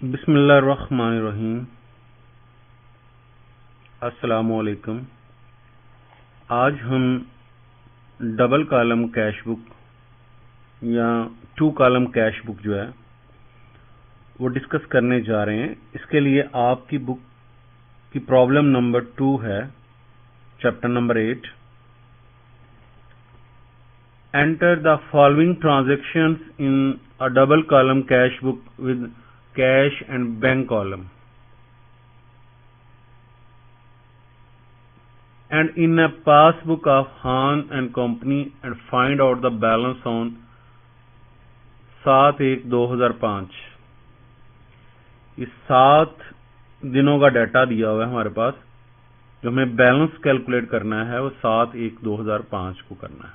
बिस्मिल्लाहिर्रहमानिर्रहीम। अस्सलामुअलैकुम। आज हम डबल कॉलम कैश बुक या टू कॉलम कैश बुक जो है वो डिस्कस करने जा रहे हैं। इसके लिए आपकी बुक की प्रॉब्लम नंबर 2 है, chapter number 8। Enter the following transactions in a double column cash book with cash and bank column and in a passbook of Han and Company and find out the balance on 7/1/2005। इस 7 दिनों का data दिया हुआ है हमारे पास। जो हमें balance calculate करना है वो 7/1/2005 को करना है।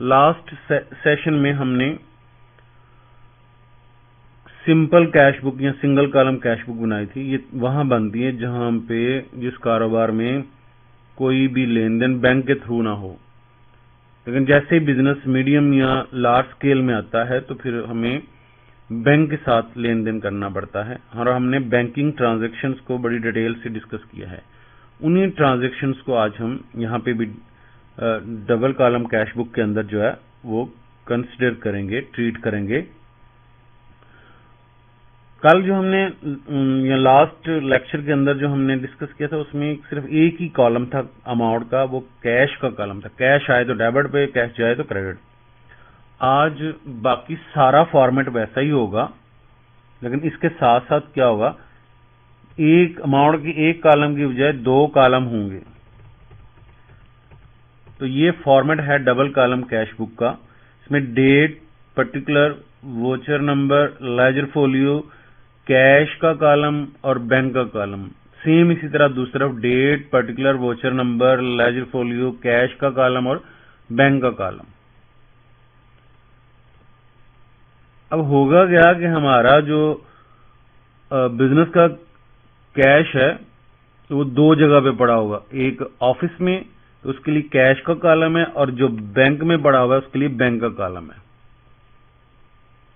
लास्ट सेशन में हमने सिंपल कैश बुक या सिंगल कॉलम कैश बुक बनाई थी। ये वहां बनती है जहां पे जिस कारोबार में कोई भी लेन देन बैंक के थ्रू ना हो। लेकिन जैसे ही बिजनेस मीडियम या लार्ज स्केल में आता है तो फिर हमें बैंक के साथ लेन देन करना पड़ता है। और हमने बैंकिंग ट्रांजैक्शंस को बड़ी डिटेल से डिस्कस किया है। उन्हीं ट्रांजैक्शंस को आज हम यहाँ पे भी डबल कॉलम कैश बुक के अंदर जो है वो कंसिडर करेंगे, ट्रीट करेंगे। कल जो हमने या लास्ट लेक्चर के अंदर जो हमने डिस्कस किया था उसमें सिर्फ एक ही कॉलम था अमाउंट का, वो कैश का कॉलम था। कैश आए तो डेबिट पे, कैश जाए तो क्रेडिट। आज बाकी सारा फॉर्मेट वैसा ही होगा, लेकिन इसके साथ साथ क्या होगा, एक अमाउंट की एक कॉलम की बजाय 2 कॉलम होंगे। तो ये फॉर्मेट है डबल कॉलम कैश बुक का। इसमें date, particular, voucher number, ledger folio, cash का कॉलम और बैंक का कॉलम। सेम इसी तरह दूसरी तरफ date, particular, voucher number, ledger folio, cash का कॉलम और बैंक का कॉलम। अब होगा क्या कि हमारा जो बिजनेस का कैश है तो वो 2 जगह पे पड़ा होगा। एक ऑफिस में तो उसके लिए कैश का कॉलम है, और जो बैंक में पड़ा हुआ है उसके लिए बैंक का कॉलम है।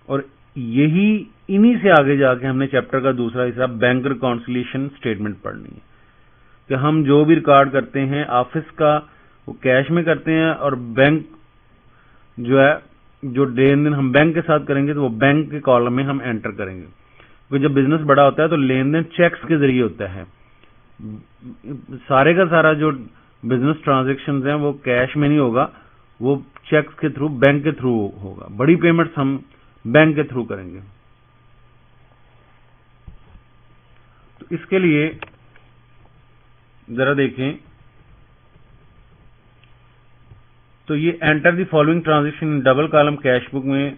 और यही इन्हीं से आगे जाके हमने चैप्टर का दूसरा हिस्सा बैंक रिकॉन्सिलिएशन स्टेटमेंट पढ़नी है कि हम जो भी रिकॉर्ड करते हैं ऑफिस का वो कैश में करते हैं, और बैंक जो है जो लेन देन हम बैंक के साथ करेंगे तो वो बैंक के कॉलम में हम एंटर करेंगे। क्योंकि जब बिजनेस बड़ा होता है तो लेन देन चेक्स के जरिए होता है। सारे का सारा जो बिजनेस ट्रांजेक्शन है वो कैश में नहीं होगा, वो चेक्स के थ्रू, बैंक के थ्रू होगा। बड़ी पेमेंट्स हम बैंक के थ्रू करेंगे। तो इसके लिए जरा देखें, तो ये enter the following transaction in double column cash book में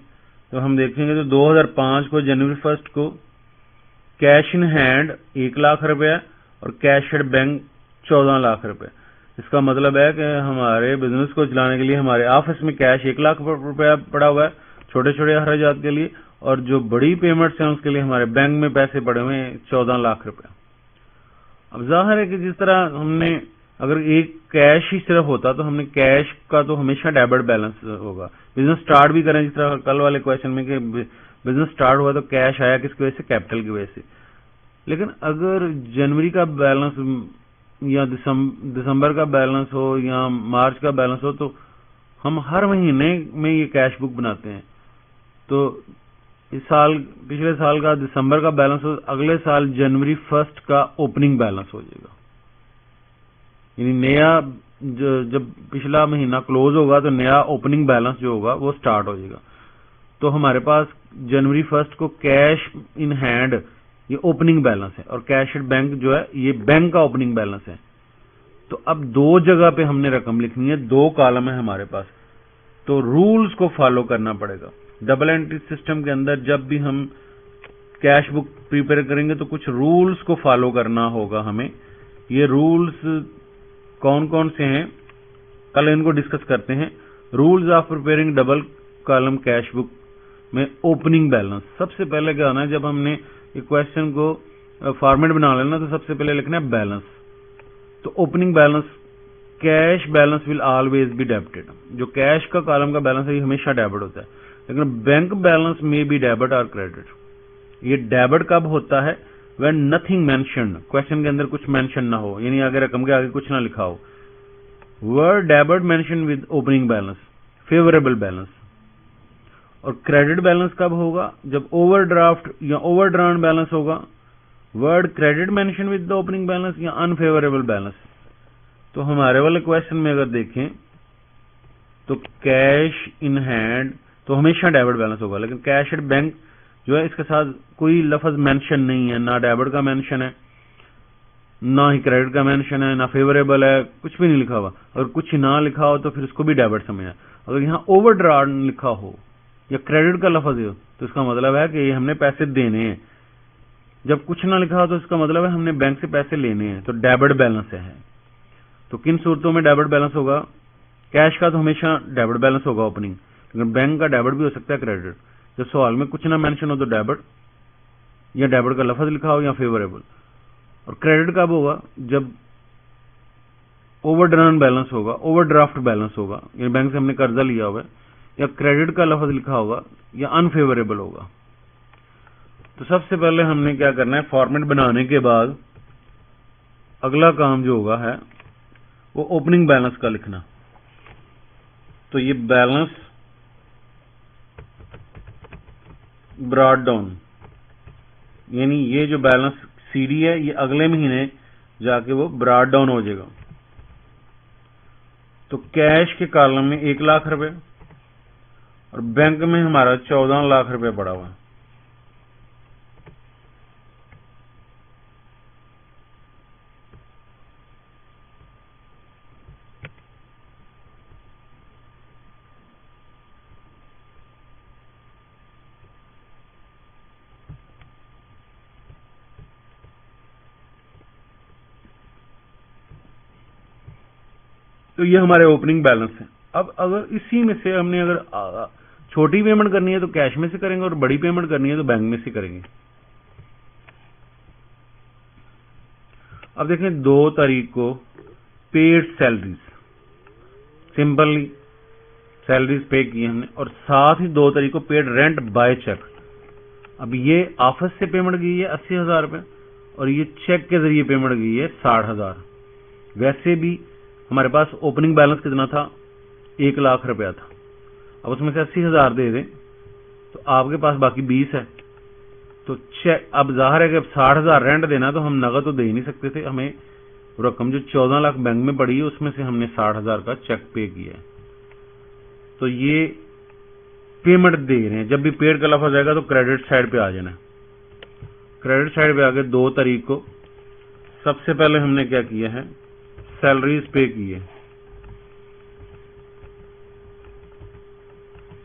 तो हम देखेंगे तो 2005 को जनवरी 1 को कैश इन हैंड 1 लाख रुपया और कैश एट बैंक 14 लाख रुपए। इसका मतलब है कि हमारे बिजनेस को चलाने के लिए हमारे ऑफिस में कैश 1 लाख रुपया पड़ा हुआ है छोटे छोटे अखराजात के लिए, और जो बड़ी पेमेंट्स हैं उसके लिए हमारे बैंक में पैसे पड़े हुए हैं 14 लाख रुपया। अब जाहिर है कि जिस तरह हमने अगर एक कैश ही सिर्फ होता तो हमने कैश का तो हमेशा डेबिट बैलेंस होगा। बिजनेस स्टार्ट भी करें जिस तरह कल वाले क्वेश्चन में कि बिजनेस स्टार्ट हुआ तो कैश आया किसकी वजह से, कैपिटल की वजह से। लेकिन अगर जनवरी का बैलेंस या दिसंबर का बैलेंस हो या मार्च का बैलेंस हो तो हम हर महीने में ये कैश बुक बनाते हैं। तो इस साल, पिछले साल का दिसंबर का बैलेंस हो, अगले साल जनवरी 1 का ओपनिंग बैलेंस हो जाएगा। यानी नया जब पिछला महीना क्लोज होगा तो नया ओपनिंग बैलेंस जो होगा वो स्टार्ट हो जाएगा। तो हमारे पास जनवरी 1 को कैश इन हैंड ये ओपनिंग बैलेंस है, और कैश एट बैंक जो है ये बैंक का ओपनिंग बैलेंस है। तो अब 2 जगह पे हमने रकम लिखनी है, 2 कॉलम है हमारे पास, तो रूल्स को फॉलो करना पड़ेगा। डबल एंट्री सिस्टम के अंदर जब भी हम कैश बुक प्रिपेयर करेंगे तो कुछ रूल्स को फॉलो करना होगा हमें। ये रूल्स कौन कौन से हैं कल इनको डिस्कस करते हैं। Rules of preparing double column cash book में ओपनिंग बैलेंस। सबसे पहले क्या होना है, जब हमने ये क्वेश्चन को फॉर्मेट बना लेना तो सबसे पहले लिखना है बैलेंस। तो opening balance, cash balance will always be debited. जो कैश का कॉलम का बैलेंस है ये हमेशा डेबिट होता है, लेकिन बैंक बैलेंस में बी डेबिट और क्रेडिट। ये डेबिट कब होता है? व्हेन नथिंग मेंशन्ड, क्वेश्चन के अंदर कुछ मेंशन ना हो, यानी अगर रकम के आगे कुछ ना लिखा हो। Word debit mention with opening balance, favourable balance. और क्रेडिट बैलेंस कब होगा? जब ओवरड्राफ्ट या ओवरड्राउन बैलेंस होगा। Word credit mention with the opening balance या अनफेवरेबल बैलेंस। तो हमारे वाले क्वेश्चन में अगर देखें तो कैश इन हैंड तो हमेशा डेबिट बैलेंस होगा, लेकिन कैश एट बैंक जो है इसके साथ कोई लफ्ज मेंशन नहीं है, ना डेबिट का मेंशन है, ना ही क्रेडिट का मेंशन है, ना फेवरेबल है, कुछ भी नहीं लिखा हुआ। अगर कुछ ना लिखा हो तो फिर उसको भी डेबिट समझना। अगर यहाँ ओवरड्राफ्ट लिखा हो या क्रेडिट का लफ्ज हो तो इसका मतलब है कि हमने पैसे देने हैं। जब कुछ ना लिखा हो तो इसका मतलब है हमने बैंक से पैसे लेने हैं, तो डेबिट बैलेंस है। तो किन सूरतों में डेबिट बैलेंस होगा? कैश का तो हमेशा डेबिट बैलेंस होगा ओपनिंग, लेकिन बैंक का डेबिट भी हो सकता है, क्रेडिट। जब सवाल में कुछ ना मेंशन हो तो डेबिट, या डेबिट का लफ्ज लिखा हो या फेवरेबल। और क्रेडिट कब होगा? जब ओवरड्राफ्ट बैलेंस होगा, ओवरड्राफ्ट बैलेंस होगा, यानी बैंक से हमने कर्जा लिया हुआ है, या क्रेडिट का लफ्ज लिखा होगा, या अनफेवरेबल होगा। तो सबसे पहले हमने क्या करना है, फॉर्मेट बनाने के बाद अगला काम जो होगा है वो ओपनिंग बैलेंस का लिखना। तो ये बैलेंस ब्रॉट डाउन, यानी ये जो बैलेंस सीडी है ये अगले महीने जाके वो ब्रॉट डाउन हो जाएगा। तो कैश के कॉलम में 1 लाख रुपए और बैंक में हमारा 14 लाख रुपए पड़ा हुआ है। तो ये हमारे ओपनिंग बैलेंस है। अब अगर इसी में से हमने अगर छोटी पेमेंट करनी है तो कैश में से करेंगे, और बड़ी पेमेंट करनी है तो बैंक में से करेंगे। अब देखें 2 तारीख को पेड सैलरीज, सिंपली सैलरीज पे की हमने, और साथ ही 2 तारीख को पेड रेंट बाय चेक। अब ये ऑफिस से पेमेंट गई है 80,000 रुपए, और ये चेक के जरिए पेमेंट गई है 60,000। वैसे भी हमारे पास ओपनिंग बैलेंस कितना था? 1 लाख रुपया था। अब उसमें से 80,000 दे दें तो आपके पास बाकी 20 है। तो चेक, अब जाहिर है कि अब 60,000 रेंट देना, तो हम नगद तो दे ही नहीं सकते थे। हमें रकम जो 14 लाख बैंक में पड़ी है उसमें से हमने 60,000 का चेक पे किया है। तो ये पेमेंट दे रहे हैं। जब भी पेड का लफ्ज आएगा तो क्रेडिट साइड पे आ जाना। क्रेडिट साइड पे आगे 2 तारीख को सबसे पहले हमने क्या किया है, सैलरीज पे की है।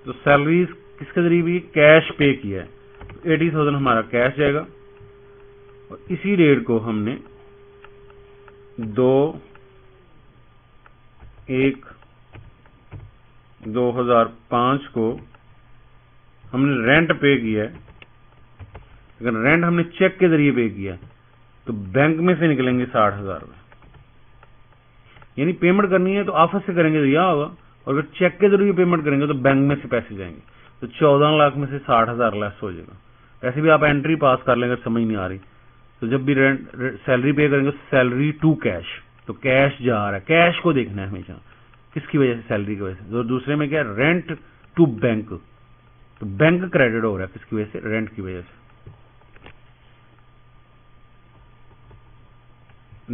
तो सैलरीज किसके जरिए भी? कैश पे किया है। 80,000 हमारा कैश जाएगा, और इसी रेट को हमने 2/1/2005 को हमने रेंट पे किया है। लेकिन रेंट हमने चेक के जरिए पे किया है, तो बैंक में से निकलेंगे 60,000 रुपए। यानी पेमेंट करनी है तो ऑफिस से करेंगे तो यह होगा, और अगर चेक के जरिए पेमेंट करेंगे तो बैंक में से पैसे जाएंगे। तो 14 लाख में से 60,000 लेस हो जाएगा। ऐसे भी आप एंट्री पास कर लेंगे, समझ नहीं आ रही तो जब भी सैलरी पे करेंगे सैलरी टू कैश, तो कैश जा रहा है, कैश को देखना है हमेशा। किसकी वजह से? सैलरी की वजह से। तो दूसरे में क्या? रेंट टू बैंक, तो बैंक क्रेडिट हो रहा है किसकी वजह से? रेंट की वजह से।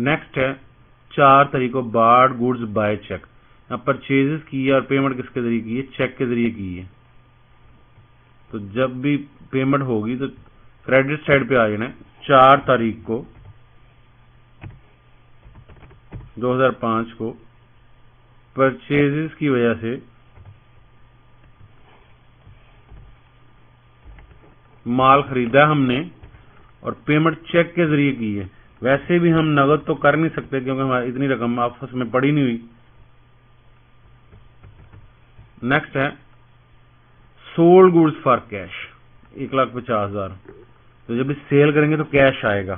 नेक्स्ट है 4 तारीख को बार्ड गुड्स बाय चेक। यहाँ परचेजेस की है और पेमेंट किसके जरिए की है? चेक के जरिए की है। तो जब भी पेमेंट होगी तो क्रेडिट साइड पे आ जाना है। 4 तारीख को 2005 को परचेजेस की वजह से माल खरीदा हमने और पेमेंट चेक के जरिए की है। वैसे भी हम नगद तो कर नहीं सकते क्योंकि हमारी इतनी रकम आपस में पड़ी नहीं हुई। नेक्स्ट है सोल्ड गुड्स फॉर कैश, 1,50,000। तो जब भी सेल करेंगे तो कैश आएगा,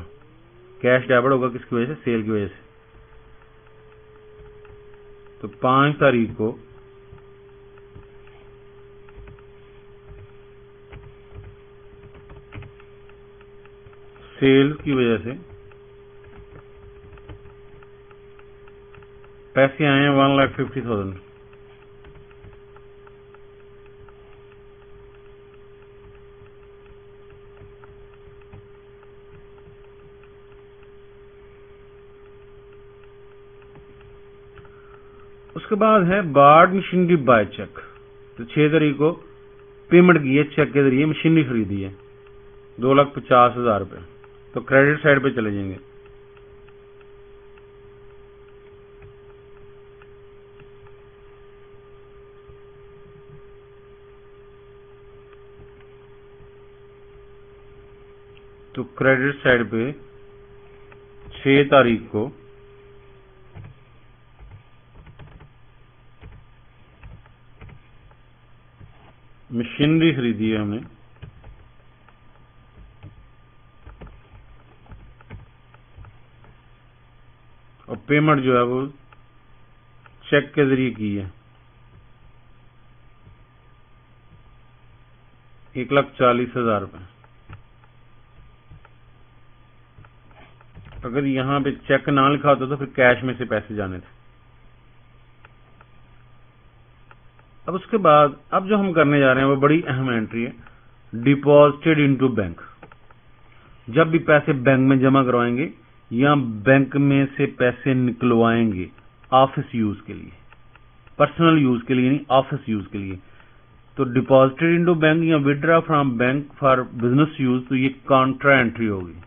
कैश डेबिट होगा किसकी वजह से? सेल की वजह से। तो 5 तारीख को सेल्स की वजह से पैसे आए हैं 1,50,000। उसके बाद है बार्ड मशीनरी बाय चेक। तो 6 तारीख को पेमेंट की है चेक के जरिए, मशीनरी खरीदी है 2,50,000 रुपये। तो क्रेडिट साइड पे चले जाएंगे। तो क्रेडिट साइड पे 6 तारीख को मशीनरी खरीदी है हमने और पेमेंट जो है वो चेक के जरिए की है 1,40,000 रुपये। अगर यहाँ पे चेक ना लिखा होता तो फिर कैश में से पैसे जाने थे। अब उसके बाद अब जो हम करने जा रहे हैं वो बड़ी अहम एंट्री है, डिपॉजिटेड इनटू बैंक। जब भी पैसे बैंक में जमा करवाएंगे या बैंक में से पैसे निकलवाएंगे ऑफिस यूज के लिए, पर्सनल यूज के लिए नहीं, ऑफिस यूज के लिए, तो डिपॉजिटेड इनटू बैंक या withdraw from bank for business use, तो ये कॉन्ट्रा एंट्री होगी।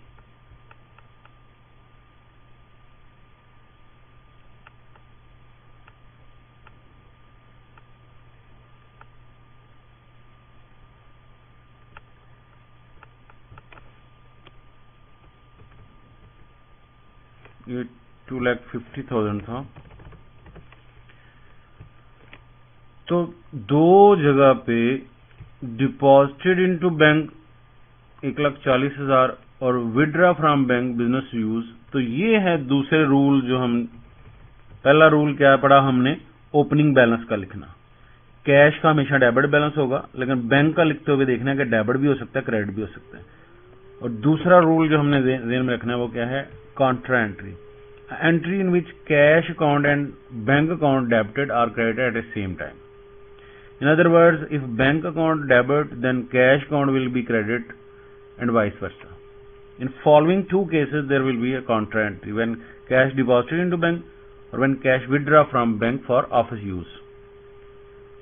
ये 2,50,000 था। तो दो जगह पे डिपॉजिटेड इनटू बैंक 1,40,000 और withdraw from bank business use. तो ये है दूसरे रूल जो हम, पहला रूल क्या पढ़ा हमने, ओपनिंग बैलेंस का लिखना। कैश का हमेशा डेबिट बैलेंस होगा, लेकिन बैंक का लिखते हुए देखना है कि डेबिट भी हो सकता है, क्रेडिट भी हो सकता है। और दूसरा रूल जो हमने ध्यान में रखना है वो क्या है, contra entry, entry in which cash account and bank account debited or credited at the same time. In other words, if bank account debit, then cash account will be credit and vice versa. In following two cases, there will be a contra entry when cash deposited into bank or when cash withdraw from bank for office use.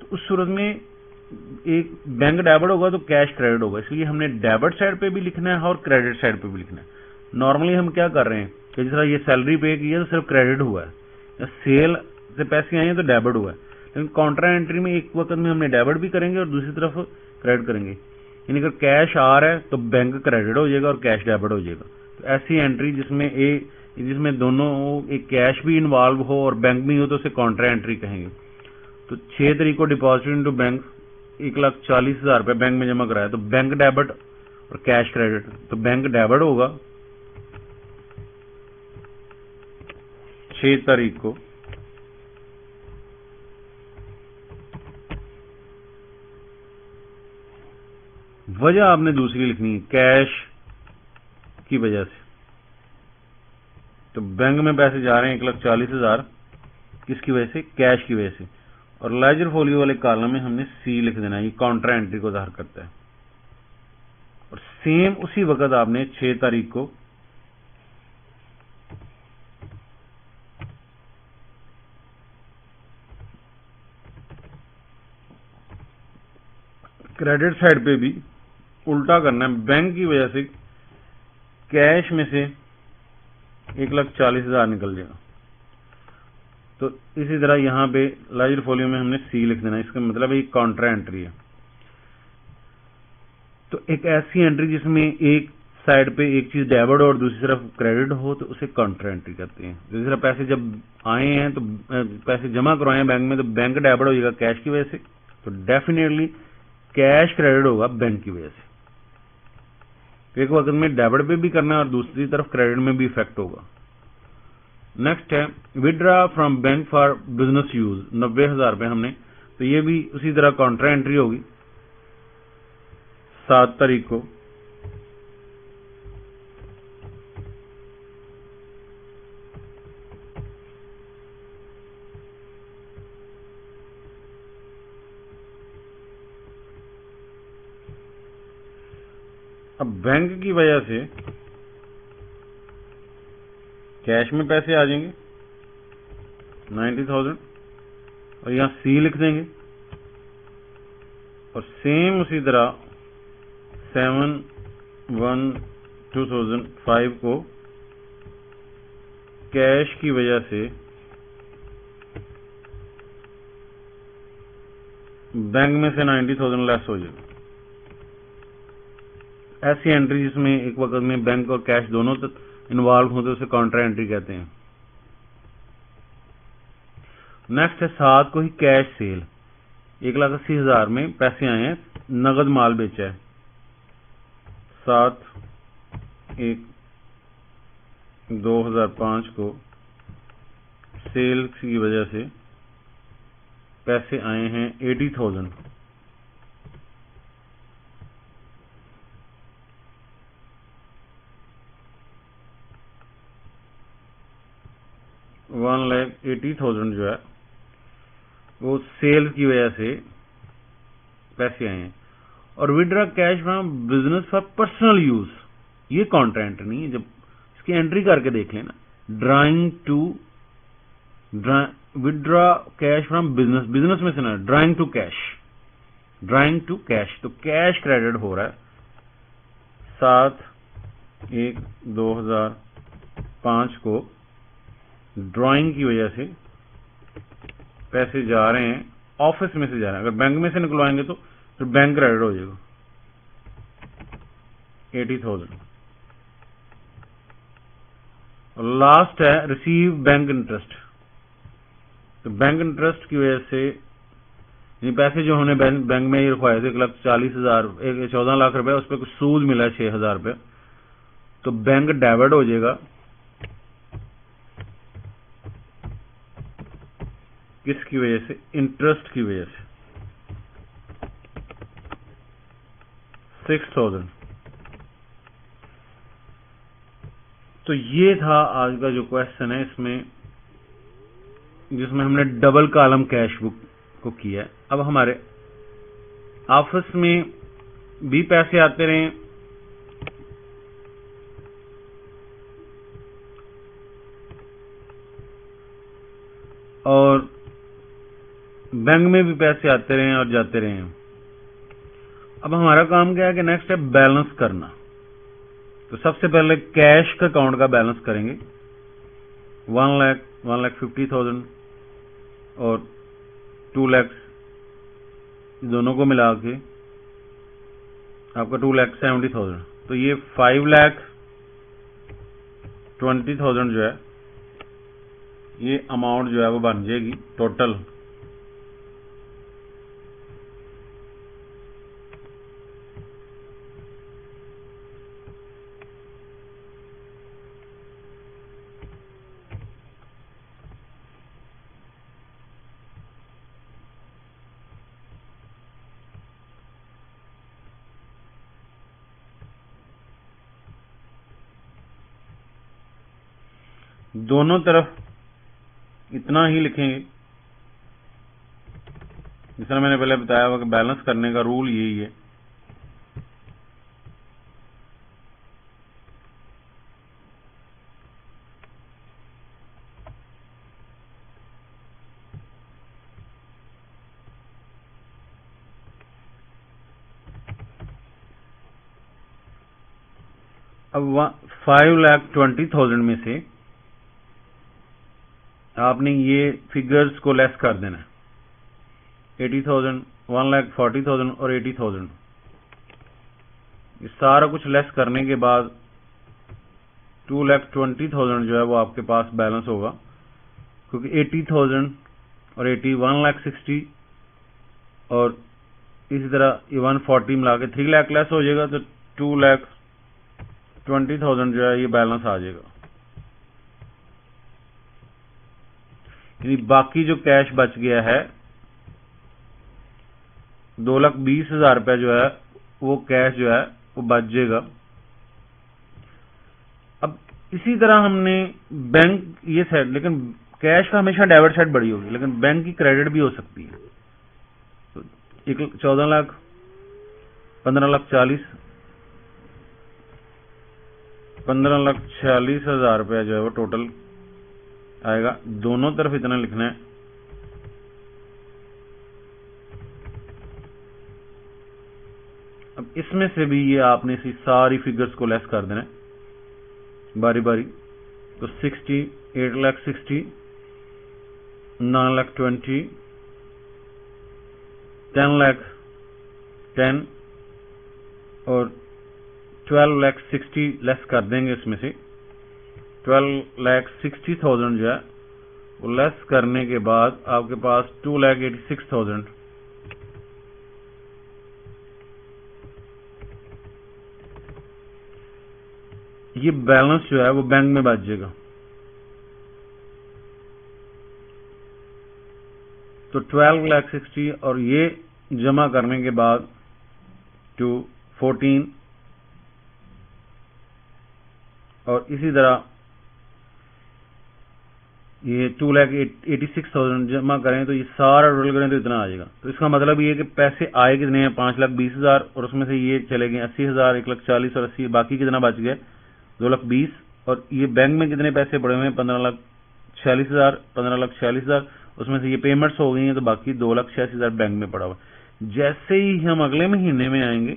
तो उस सूरत में एक bank debit होगा तो cash credit होगा, इसलिए हमने debit side पे भी लिखना है और क्रेडिट साइड पे भी लिखना है। नॉर्मली हम क्या कर रहे हैं कि जिस तरह ये सैलरी पे की है तो सिर्फ क्रेडिट हुआ है, या सेल से पैसे आए हैं तो डेबिट हुआ है। लेकिन कॉन्ट्रा एंट्री में एक वक्त में हमने डेबिट भी करेंगे और दूसरी तरफ क्रेडिट करेंगे। यानी अगर कैश आ रहा है तो बैंक क्रेडिट हो जाएगा और कैश डेबिट हो जाएगा। तो ऐसी एंट्री जिसमें दोनों एक कैश भी इन्वॉल्व हो और बैंक भी हो तो उसे कॉन्ट्रा एंट्री कहेंगे। तो 6 तारीख को डिपॉजिट इनटू बैंक 1,40,000 रुपये बैंक में जमा कराया, तो बैंक डेबिट और कैश क्रेडिट, तो बैंक डेबिट होगा 6 तारीख को। वजह आपने दूसरी लिखनी है, कैश की वजह से। तो बैंक में पैसे जा रहे हैं 1,40,000, किसकी वजह से, कैश की वजह से। और लेजर फोलियो वाले कॉलम में हमने सी लिख देना है, ये कॉन्ट्रा एंट्री को ज़ाहिर करता है। और सेम उसी वक्त आपने 6 तारीख को क्रेडिट साइड पे भी उल्टा करना है, बैंक की वजह से कैश में से 1,40,000 निकल जाएगा। तो इसी तरह यहां पे लेजर फोलियो में हमने सी लिख देना, इसका मतलब एक कॉन्ट्रा एंट्री है। तो एक ऐसी एंट्री जिसमें एक साइड पे एक चीज डेबिट और दूसरी तरफ क्रेडिट हो तो उसे कॉन्ट्रा एंट्री करते हैं। दूसरी तरफ पैसे जब आए हैं तो पैसे जमा करवाए हैं बैंक में तो बैंक डेबिट हो जाएगा कैश की वजह से, तो डेफिनेटली कैश क्रेडिट होगा बैंक की वजह से। एक वक्त में डेबिट पे भी करना है और दूसरी तरफ क्रेडिट में भी इफेक्ट होगा। नेक्स्ट है withdraw from bank for business use, 90,000 रुपये हमने, तो ये भी उसी तरह कॉन्ट्रा एंट्री होगी 7 तारीख को। अब बैंक की वजह से कैश में पैसे आ जाएंगे 90,000 और यहाँ सी लिख देंगे और सेम उसी तरह 7/1/2005 को कैश की वजह से बैंक में से 90,000 लेस हो जाएगा। ऐसी एंट्री जिसमें एक वक्त में बैंक और कैश दोनों इन्वॉल्व होते उसे काउंटर एंट्री कहते हैं। नेक्स्ट है 7 को ही कैश सेल, 1,80,000 में पैसे आए हैं, नगद माल बेचा है। 7/1/2005 को सेल की वजह से पैसे आए हैं 80,000। $1,80,000 जो है वो सेल की वजह से पैसे आए हैं। और withdraw cash from business for personal use, ये काउंटर एंट्री नहीं है। जब इसकी एंट्री करके देख लेना, withdraw cash from business, business में से ना, ड्राइंग टू कैश, तो कैश क्रेडिट हो रहा है 7/1/2005 को ड्राइंग की वजह से पैसे जा रहे हैं, ऑफिस में से जा रहे हैं। अगर बैंक में से निकलवाएंगे तो फिर बैंक क्रेडिट हो जाएगा 80,000। और लास्ट है रिसीव बैंक इंटरेस्ट, तो बैंक इंटरेस्ट की वजह से ये पैसे जो हमने बैंक में ही रखवाए थे 1,40,000 14 लाख रुपए, उस पर कुछ सूद मिला है 6,000 रुपये, तो बैंक डेबिट हो जाएगा किसकी वजह से, इंटरेस्ट की वजह से 6,000। तो ये था आज का जो क्वेश्चन है इसमें, जिसमें हमने डबल कॉलम कैश बुक को किया है। अब हमारे ऑफिस में भी पैसे आते रहे और बैंक में भी पैसे आते रहे और जाते रहे। अब हमारा काम क्या है कि नेक्स्ट है बैलेंस करना। तो सबसे पहले कैश का अकाउंट का बैलेंस करेंगे, 1,50,000 और 2 लाख दोनों को मिला के आपका 2,70,000, तो ये 5,20,000 जो है ये अमाउंट जो है वो बन जाएगी टोटल। दोनों तरफ इतना ही लिखेंगे, जिस तरह मैंने पहले बताया हुआ कि बैलेंस करने का रूल यही है। अब 5,20,000 में से आपने ये फिगर्स को लेस कर देना है, 80,000, 1,40,000 और 80,000। ये सारा कुछ लेस करने के बाद 2,20,000 जो है वो आपके पास बैलेंस होगा, क्योंकि 80,000 और 80 1,60,000 और इसी तरह ये 140 मिला के 3 लाख लेस हो जाएगा, तो 2,20,000 जो है ये बैलेंस आ जाएगा। यानी बाकी जो कैश बच गया है 2,20,000 रुपया जो है वो कैश जो है वो बच जाएगा। अब इसी तरह हमने बैंक ये साइड, लेकिन कैश का हमेशा डेबिट साइड बड़ी होगी, लेकिन बैंक की क्रेडिट भी हो सकती है। तो 14 लाख, 15,40,000 15,46,000 रुपया जो है वो टोटल आएगा। दोनों तरफ इतना लिखना है। अब इसमें से भी ये आपने इसी सारी फिगर्स को लेस कर देना है बारी बारी। तो 60, 8,60,000, 9,20,000, 10,10,000 और 12,60,000 लेस कर देंगे। इसमें से 12,60,000 जो है वो लेस करने के बाद आपके पास 2,86,000 ये बैलेंस जो है वो बैंक में बच जाएगा। तो 12,60,000 और ये जमा करने के बाद 14 और इसी तरह ये 2,86,000 जमा करें तो ये सारा टोटल करें तो इतना आ जाएगा। तो इसका मतलब ये कि पैसे आए कितने हैं 5,20,000 और उसमें से ये चले गए 80,000, 1,40,000 और 80, बाकी कितना बच गया 2,20,000 और ये बैंक में कितने पैसे पड़े हुए हैं 15,46,000, 15,46,000 उसमें से ये पेमेंट्स हो गई हैं तो बाकी 2,86,000 बैंक में पड़ा हुआ। जैसे ही हम अगले महीने में आएंगे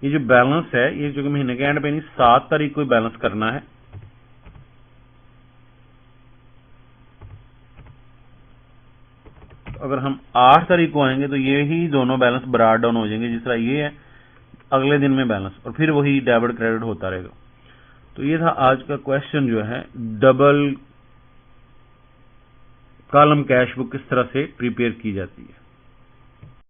ये जो बैलेंस है ये जो कि महीने के एंड पे नहीं 7 तारीख को बैलेंस करना है। अगर हम 8 तारीख को आएंगे तो ये ही दोनों बैलेंस ब्रॉड डाउन हो जाएंगे। जिस तरह ये है अगले दिन में बैलेंस और फिर वही डेबिट क्रेडिट होता रहेगा। तो ये था आज का क्वेश्चन जो है डबल कॉलम कैश बुक किस तरह से प्रिपेयर की जाती है।